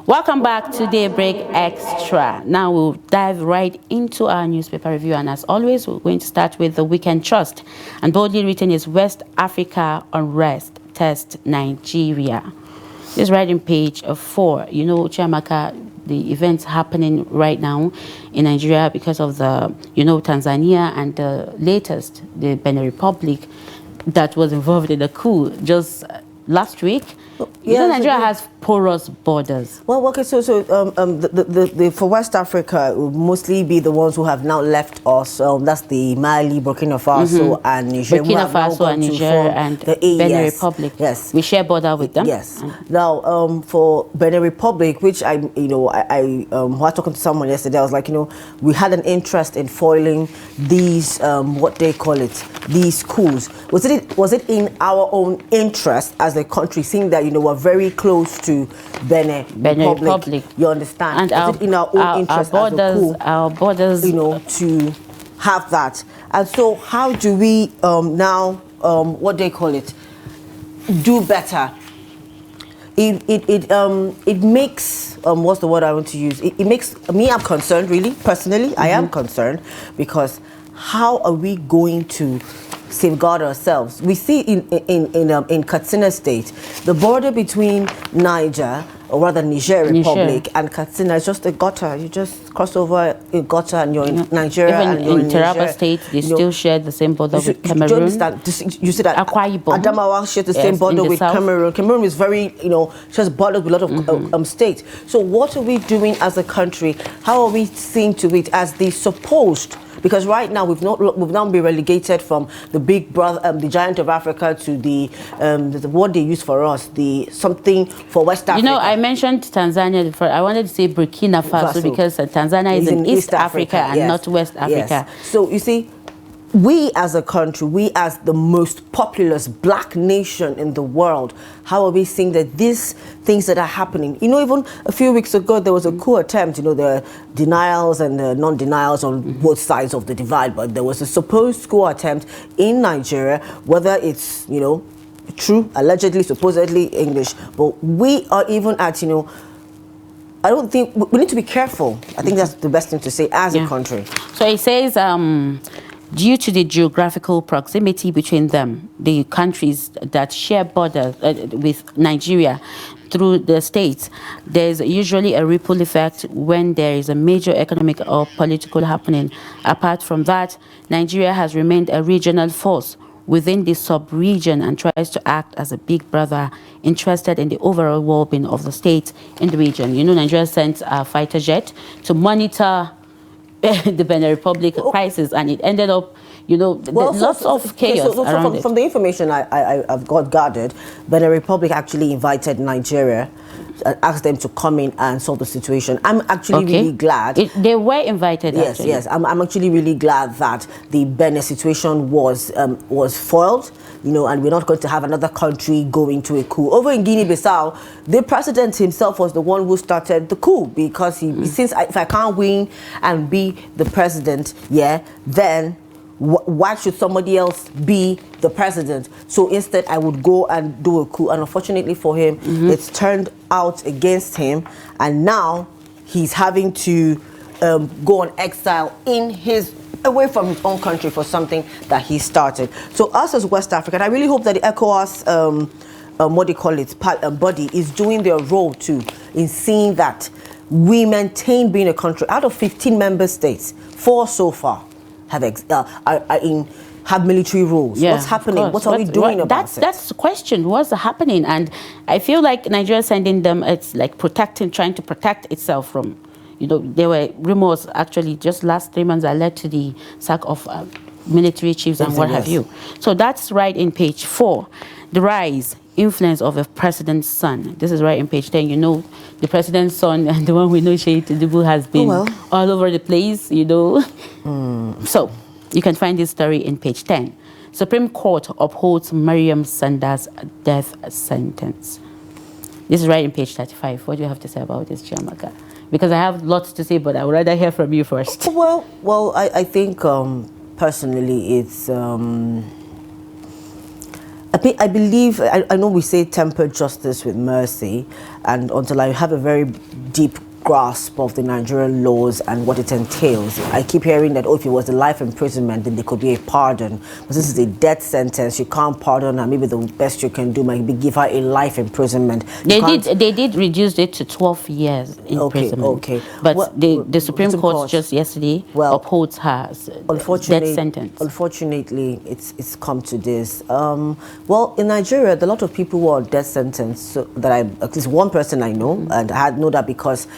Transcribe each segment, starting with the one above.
Welcome back to Daybreak Extra. Now we'll dive right into our newspaper review, and as always, we're going to start with the Weekend Trust. And boldly written is West Africa unrest test Nigeria. This is right in page 4. You know, Chiamaka, the events happening right now in Nigeria because of the, Tanzania and the latest, the Benin Republic that was involved in the coup just last week. Yeah, Nigeria has porous borders. Well, okay, so for West Africa, it would mostly be the ones who have now left us. That's the Mali, Burkina Faso, and Niger. Burkina Faso and Niger and the Benin Republic. Yes, we share border with them. Yes. Now, for Benin Republic, which I was talking to someone yesterday, I was like, we had an interest in foiling these, what they call it, these coups. Was it in our own interest as a country, seeing that we're very close to Benin Republic? You understand? And is it in our own interest our borders, to have that? And so, how do we now, what they call it, do better? It makes what's the word I want to use? It makes me, I'm concerned, really personally. I am concerned because how are we going to safeguard ourselves? We see in Katsina State, the border between Niger, or rather Niger Republic, and Katsina is just a gutter. You just cross over a gutter and you're in Nigeria. Even in Taraba State, they still share the same border with Cameroon. You understand? You see that Adamawa shares the same border with Cameroon. Cameroon is very, shares borders with a lot of states. So what are we doing as a country? How are we seeing to it as the supposed? Because right now we've now been relegated from the big brother, the giant of Africa, to the what they use for us, the something for West Africa. I mentioned Tanzania before. I wanted to say Burkina Faso because Tanzania is in East Africa and not West Africa. Yes. So you see, we as a country, we as the most populous black nation in the world, how are we seeing that these things that are happening? Even a few weeks ago, there was a coup attempt, the denials and the non-denials on both sides of the divide, but there was a supposed coup attempt in Nigeria, whether it's, true, allegedly, supposedly English, but we are even at, I don't think, we need to be careful. I think that's the best thing to say as a country. So it says, due to the geographical proximity between them, the countries that share borders with Nigeria through the states, there's usually a ripple effect when there is a major economic or political happening. Apart from that, Nigeria has remained a regional force within the sub-region and tries to act as a big brother interested in the overall well-being of the states in the region. Nigeria sent a fighter jet to monitor the Benin Republic crisis, and it ended up, lots of chaos around it. From the information I've got gathered, Benin Republic actually invited Nigeria, asked them to come in and solve the situation. I'm actually really glad. They were invited, actually. Yes. I'm actually really glad that the Benin situation was foiled, and we're not going to have another country going to a coup. Over in Guinea-Bissau, the president himself was the one who started the coup because since if I can't win and be the president, then why should somebody else be the president? So instead, I would go and do a coup. And unfortunately for him, it's turned out against him. And now he's having to go on exile away from his own country for something that he started. So us as West Africa, and I really hope that the ECOWAS, body is doing their role too in seeing that we maintain being a country. Out of 15 member states, 4 so far have military rules. What's happening? What are we doing about it? That's the question. What's happening? And I feel like Nigeria sending them, it's like trying to protect itself from, there were rumors actually just last 3 months that led to the sack of military chiefs and what have you. So that's right in page 4. The rise, influence of a president's son. This is right in page 10. The president's son, and the one we know, tinubu, has been all over the place, So you can find this story in page 10. Supreme Court upholds Mariam Sanders' death sentence. This is right in page 35. What do you have to say about this, Chiamaka? Because I have lots to say, but I would rather hear from you first. Well, I think personally it's I believe, I know we say temper justice with mercy, and until I have a very deep grasp of the Nigerian laws and what it entails. I keep hearing that, oh, if it was a life imprisonment, then there could be a pardon. But this is a death sentence. You can't pardon her. Maybe the best you can do might be give her a life imprisonment. They did reduce it to 12 years imprisonment. Okay. But the Supreme Court just yesterday upholds her death sentence. Unfortunately, it's come to this. Well, in Nigeria, there are a lot of people who are on death sentence. So that at least one person I know, and I know that because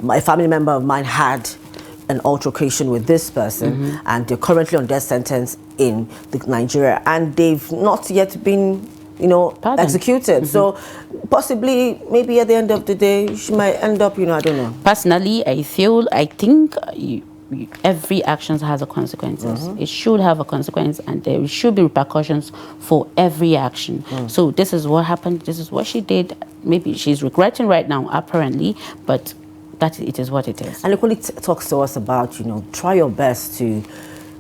a family member of mine had an altercation with this person, and they're currently on death sentence in Nigeria, and they've not yet been, executed. So possibly, maybe at the end of the day, she might end up, I don't know. Personally, I think every action has a consequences. It should have a consequence, and there should be repercussions for every action. So this is what happened. This is what she did. Maybe she's regretting right now, apparently, but it is what it is. And equally talks to us about, try your best to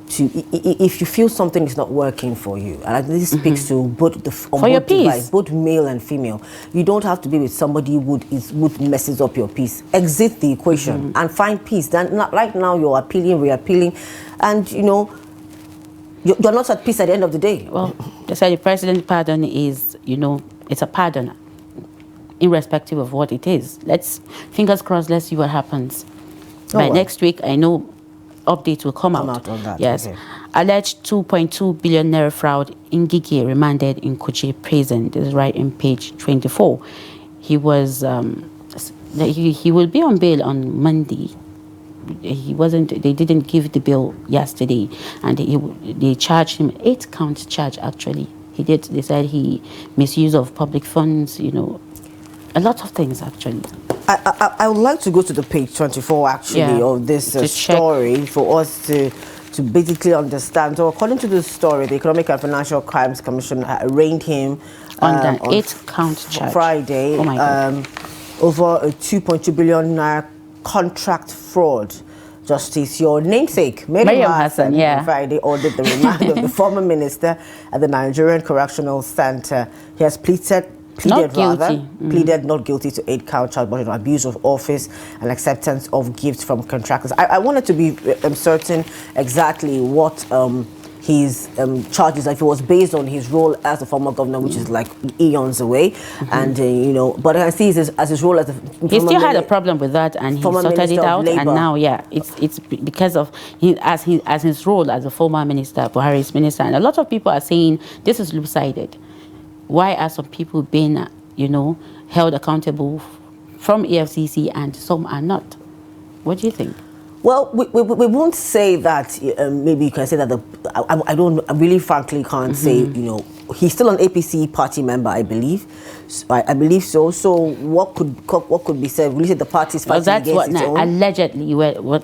if you feel something is not working for you, and this speaks to both your peace, both male and female. You don't have to be with somebody who messes up your peace. Exit the equation and find peace. Then right now you're appealing, reappealing, and you're not at peace at the end of the day. Well, they say the president's pardon is, it's a pardon, irrespective of what it is. Fingers crossed, let's see what happens. By next week, I know updates will come out on that. Yes. Okay. Alleged 2.2 billion naira fraud in Ngige remanded in Kuje prison. This is right in page 24. He was he will be on bail on Monday. They didn't give the bill yesterday, and they charged him 8-count charge. Actually, they said he misuse of public funds, a lot of things actually. I would like to go to the page 24 actually of this story for us to basically understand. So according to the story, the Economic and Financial Crimes Commission arraigned him on an 8-count charge Friday over a 2.2 billion naira contract fraud. Justice, your namesake, Mariam Hassan, on Friday ordered the remand of the former minister at the Nigerian Correctional Center. He has pleaded not guilty to 8-count charge, but abuse of office and acceptance of gifts from contractors. I wanted to be certain exactly what his charges, if it was based on his role as a former governor, which is like eons away, and but I see as his role as he still had a problem with that, and he sorted it out, and now it's because of his role as a former minister, Buhari's minister, and a lot of people are saying this is loop-sided. Why are some people being, held accountable from EFCC and some are not? What do you think? Well, we won't say that. Maybe you can say that I really frankly can't say. He's still an APC party member, I believe. I believe so. So what could be said? Really, the party's fighting that's against its own. Allegedly,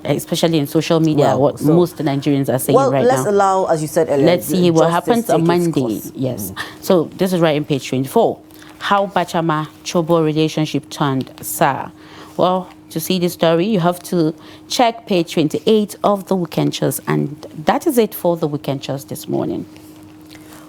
especially in social media, most Nigerians are saying right now. Well, let's allow, as you said earlier. Let's see what happens on Monday. Yes. So this is right in page 24. How Bachama Chobo relationship turned sour. Well, to see the story, you have to check page 28 of the Weekend Church, and that is it for the Weekend Church this morning.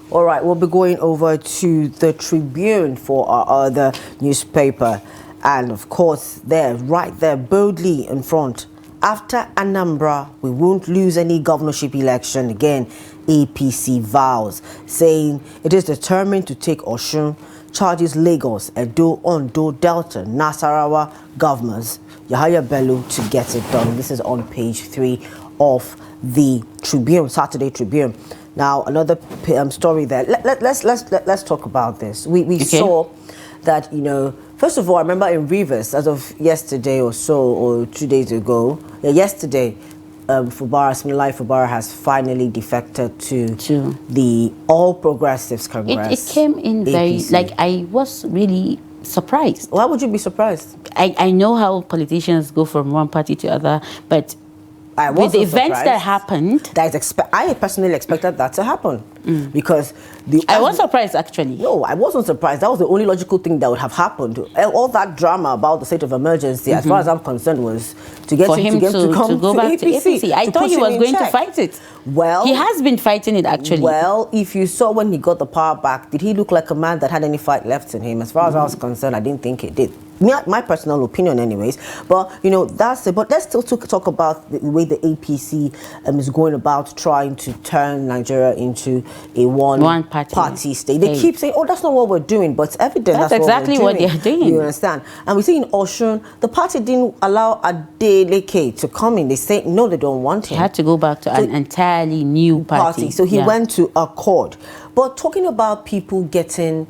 All right, we'll be going over to the Tribune for our other newspaper. And of course, right there, boldly in front. After Anambra, we won't lose any governorship election again. APC vows, saying it is determined to take Osun, charges Lagos, Edo, Ondo, Delta, Nasarawa governors, Yahaya Bello, to get it done. This is on page 3 of the Tribune, Saturday Tribune. Now, another story there. Let's talk about this. We saw that, first of all, I remember in Rivers, as of yesterday or so, or 2 days ago, yesterday, Fubara has finally defected to the All Progressives Congress. It came in very, I was really surprised. Why would you be surprised? I know how politicians go from one party to other, but with the events that happened, I personally expected that to happen. because I was surprised, actually. No, I wasn't surprised. That was the only logical thing that would have happened. All that drama about the state of emergency, as far as I'm concerned, was to get him to go back to APC. I thought he was going to fight it. Well, he has been fighting it, actually. Well, if you saw when he got the power back, did he look like a man that had any fight left in him? As far as I was concerned, I didn't think it did. My personal opinion, anyways. But that's it. But let's still talk about the way the APC is going about trying to turn Nigeria into a one-party state. They keep saying, "Oh, that's not what we're doing," but it's evident that's exactly what they're doing. You understand? And we see in Osun, the party didn't allow Adeleke to come in. They say no, they don't want him. He had to go back to an entirely new party. So he went to Accord. But talking about people getting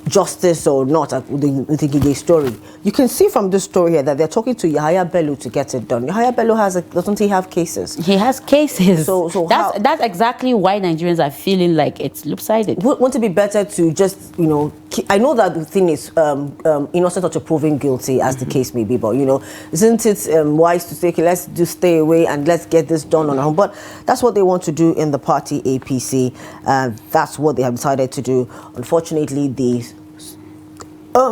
justice or not, the Gige story, you can see from this story here that they're talking to Yahaya Bello to get it done. Yahaya Bello doesn't he have cases? He has cases. So that's exactly why Nigerians are feeling like it's lopsided. Wouldn't it be better to just, I know that the thing is innocent until proven guilty, as the case may be, but isn't it wise to say, okay, let's just stay away and let's get this done on our own? But that's what they want to do in the party APC. That's what they have decided to do. Unfortunately, the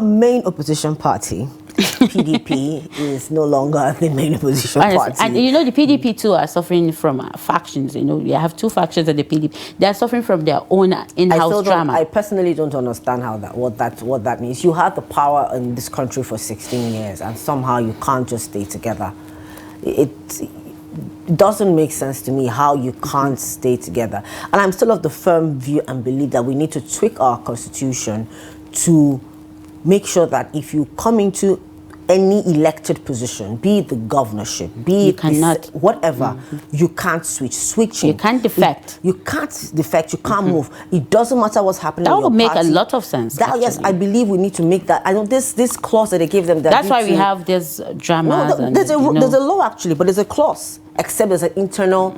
main opposition party, PDP, is no longer the main opposition party. And the PDP too are suffering from factions. You have two factions in the PDP. They are suffering from their own in-house drama. I personally don't understand what that means. You had the power in this country for 16 years, and somehow you can't just stay together. It doesn't make sense to me how you can't stay together. And I'm still of the firm view and belief that we need to tweak our constitution to make sure that if you come into any elected position, be it the governorship, be it whatever, you can't switching. You can't defect. You can't defect. You can't move. It doesn't matter what's happening. That would make a lot of sense. Yes, I believe we need to make that. I know this clause that they give them. That's why we have this drama. No, there's a law actually, but there's a clause. Except there's an internal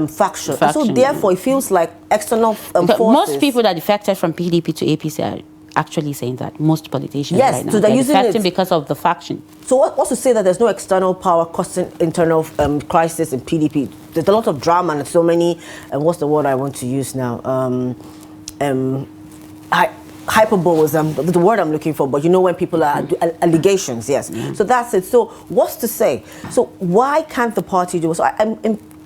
faction. So therefore, it feels like external forces. Most people that defected from PDP to APC are actually saying that. Most politicians right now. So they're using it because of the faction. So what's to say that there's no external power causing internal crisis in PDP? There's a lot of drama and so many, what's the word I want to use now? Hyperbole is the word I'm looking for, but when people are allegations, yes. So that's it. So what's to say? So why can't the party do it? So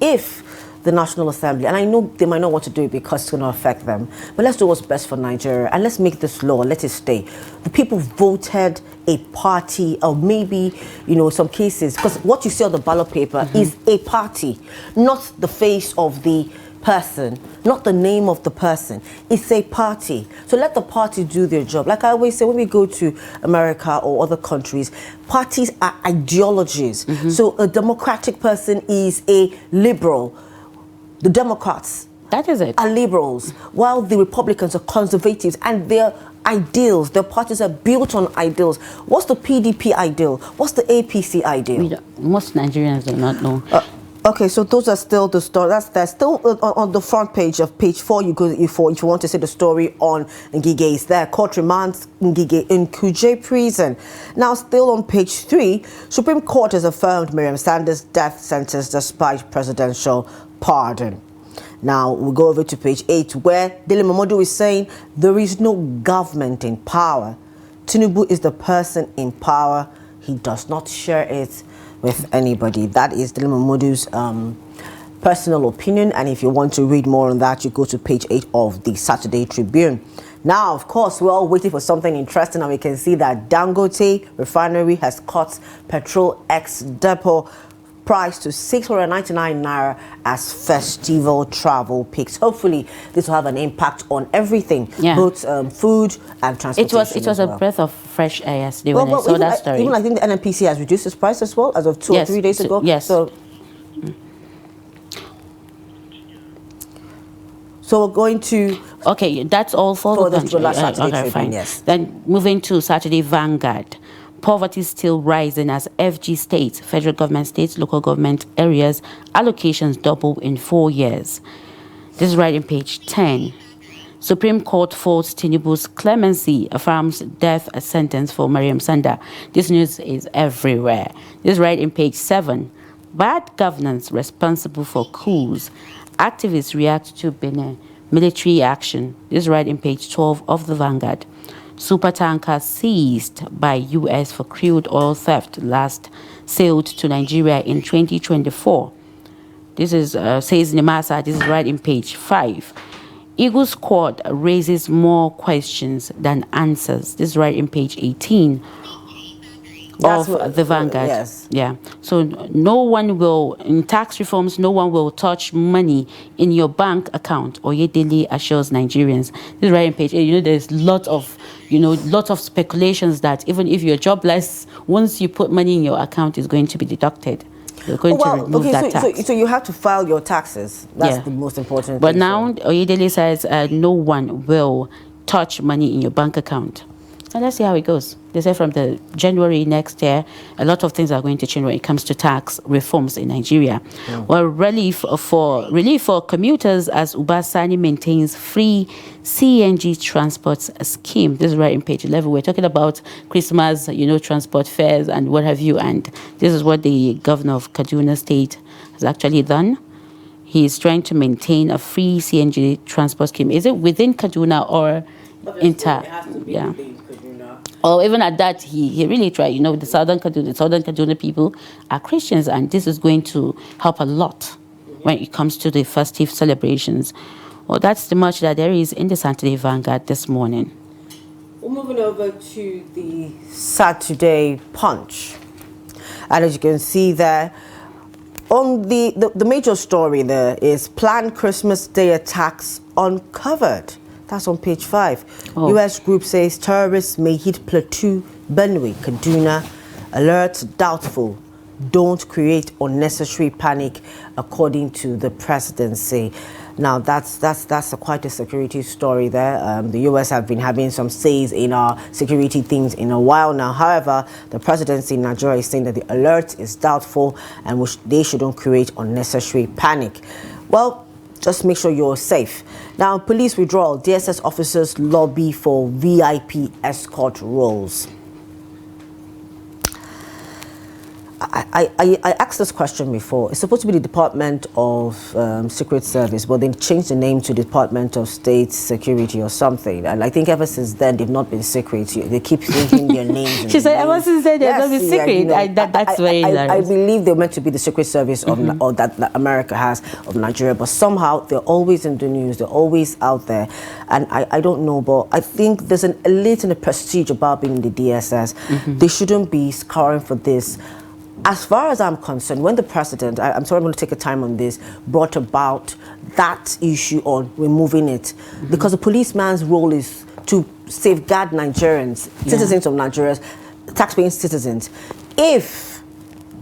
if the National Assembly, and I know they might not want to do it because it's going to affect them, but let's do what's best for Nigeria and let's make this law, let it stay. The people voted a party, or maybe, some cases, because what you see on the ballot paper is a party, not the face of the person, not the name of the person. It's a party. So let the party do their job. Like I always say, when we go to America or other countries, parties are ideologies. So a democratic person is a liberal. The Democrats are liberals, while the Republicans are conservatives, and their ideals, their parties are built on ideals. What's the PDP ideal? What's the APC ideal? Most Nigerians do not know. Okay, so those are still the story. That's still on the front page of page 4. You go if you want to see the story on Ngige. It's there. Court remands Ngige in Kuje prison. Now, still on page 3, Supreme Court has affirmed Miriam Sanders' death sentence despite presidential pardon. Now, we'll go over to page 8, where Dele Momodu is saying there is no government in power. Tinubu is the person in power. He does not share it with anybody. That is Dele Momodu's personal opinion. And if you want to read more on that, you go to page 8 of the Saturday Tribune. Now, of course, we're all waiting for something interesting, and we can see that Dangote Refinery has cut petrol ex-depot price to 699 naira as festival travel peaks. Hopefully, this will have an impact on everything, both food and transportation. It was a breath of fresh air yesterday when I saw that story. Even I think the NNPC has reduced its price as well as of 2 or 3 days ago. Yes. So we're going to... Okay, that's all for the country. Okay, fine. Yes. Then moving to Saturday Vanguard. Poverty still rising as FG states, federal government, states, local government areas, allocations double in 4 years. This is right in page 10. Supreme Court faults Tinubu's clemency, affirms death sentence for Mariam Sanda. This news is everywhere. This is right in page 7. Bad governance responsible for coups Activists react to Benin military action. This is right in page 12 of the Vanguard. Supertanker seized by U.S. for crude oil theft last sailed to Nigeria in 2024. This is, says Nemasa, this is right in page 5. Eagle squad raises more questions than answers. This is right in page 18 of the Vanguard. Yes. Yeah. So no one will, in tax reforms, no one will touch money in your bank account, Oyedele assures Nigerians. This is right in page 8. You know, there's lots of speculations that even if you're jobless, once you put money in your account, it's going to be deducted. You're going to remove that tax. So you have to file your taxes. That's the most important But thing. now, Oyedele says no one will touch money in your bank account. And let's see how it goes. They say from the January next year, a lot of things are going to change when it comes to tax reforms in Nigeria. Well, relief for commuters as Ubasani maintains free CNG transport scheme. This is right in page 11. We're talking about Christmas, transport fares and what have you. And this is what the governor of Kaduna State has actually done. He is trying to maintain a free CNG transport scheme. Is it within Kaduna or inter? It has to be within Kaduna. Or even at that, he really tried. The southern Kaduna people are Christians, and this is going to help a lot when it comes to the festive celebrations. Well, that's the much that there is in the Saturday Vanguard this morning. We're moving over to the Saturday Punch. And as you can see there, on the major story there is planned Christmas Day attacks uncovered. That's on page 5. Oh. U.S. group says terrorists may hit Plateau, Benue, Kaduna. Alert doubtful. Don't create unnecessary panic, according to the presidency. Now, that's quite a security story there. The U.S. have been having some says in our security things in a while now. However, the presidency in Nigeria is saying that the alert is doubtful and they shouldn't create unnecessary panic. Well, just make sure you're safe. Now, police withdrawal. DSS officers lobby for VIP escort roles. I asked this question before. It's supposed to be the Department of Secret Service, but they changed the name to Department of State Security or something. And I think ever since then, they've not been secret. They keep changing their names. She said, ever since then, they've not been secret. That's very I believe they're meant to be the Secret Service of or that America has of Nigeria, but somehow they're always in the news. They're always out there. And I don't know, but I think there's an elite and a prestige about being in the DSS. They shouldn't be scouring for this. As far as I'm concerned, when the president, I'm sorry I'm going to take a time on this, brought about that issue on removing it, because the policeman's role is to safeguard Nigerians, citizens of Nigeria, taxpaying citizens. If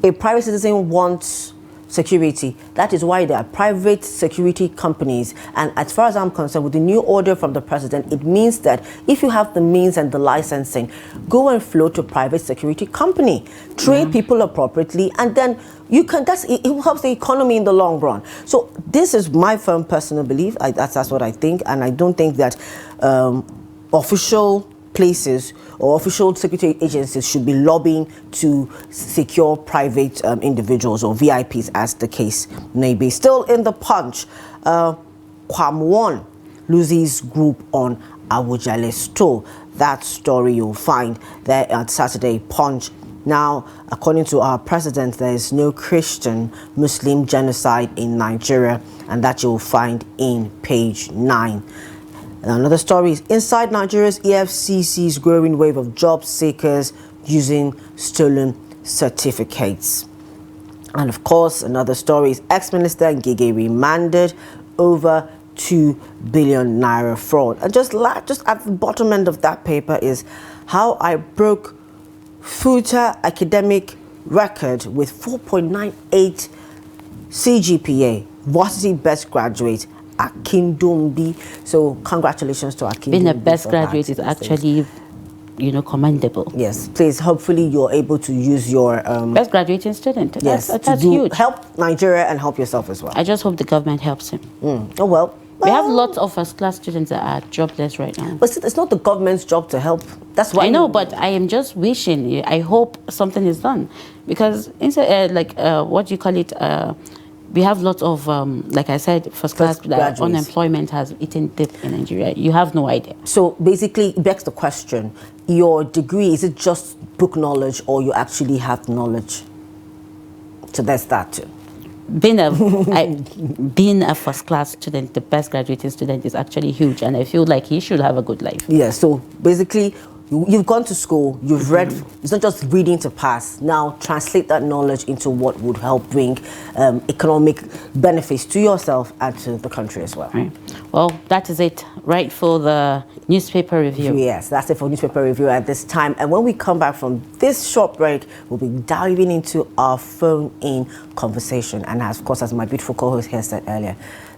a private citizen wants security, that is why there are private security companies. And as far as I'm concerned, with the new order from the president, it means that if you have the means and the licensing, go and float to a private security company, train people appropriately, and then you can, it helps the economy in the long run. So this is my firm personal belief. That's what I think. And I don't think that official places or official security agencies should be lobbying to secure private individuals or VIPs, as the case may be. Still in the Punch, Kwam1 loses group on Awujale store. That story you'll find there at Saturday Punch. Now, according to our president, there is no Christian Muslim genocide in Nigeria, and that you'll find in page 9. And another story is inside Nigeria's EFCC's growing wave of job seekers using stolen certificates. And of course, another story is ex-minister Ngige remanded over 2 billion naira fraud. And just at the bottom end of that paper is how I broke FUTA academic record with 4.98 CGPA, varsity best graduate, Akindombi. So congratulations to Akindombi. Being a best graduate is actually, commendable. Yes, please. Hopefully, you're able to use your best graduating student. Yes, that's huge. Help Nigeria and help yourself as well. I just hope the government helps him. Oh well. We have lots of first-class students that are jobless right now. But it's not the government's job to help. That's why I know, but I am just wishing. I hope something is done, because what do you call it? we have lots of, like I said, first class graduates. unemployment has eaten deep in Nigeria. You have no idea. So basically, it begs the question, your degree, is it just book knowledge or you actually have knowledge? So there's that too. Being a first class student, the best graduating student, is actually huge, and I feel like he should have a good life. Yeah, so basically, you've gone to school, you've read, it's not just reading to pass. Now translate that knowledge into what would help bring economic benefits to yourself and to the country as well. Right. Well, that is it, right, for the newspaper review. Yes, that's it for newspaper review at this time. And when we come back from this short break, we'll be diving into our phone-in conversation. And of course, as my beautiful co-host here said earlier,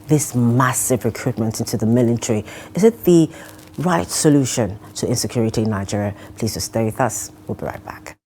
this massive recruitment into the military, is it the right solution to insecurity in Nigeria? Please just stay with us. We'll be right back.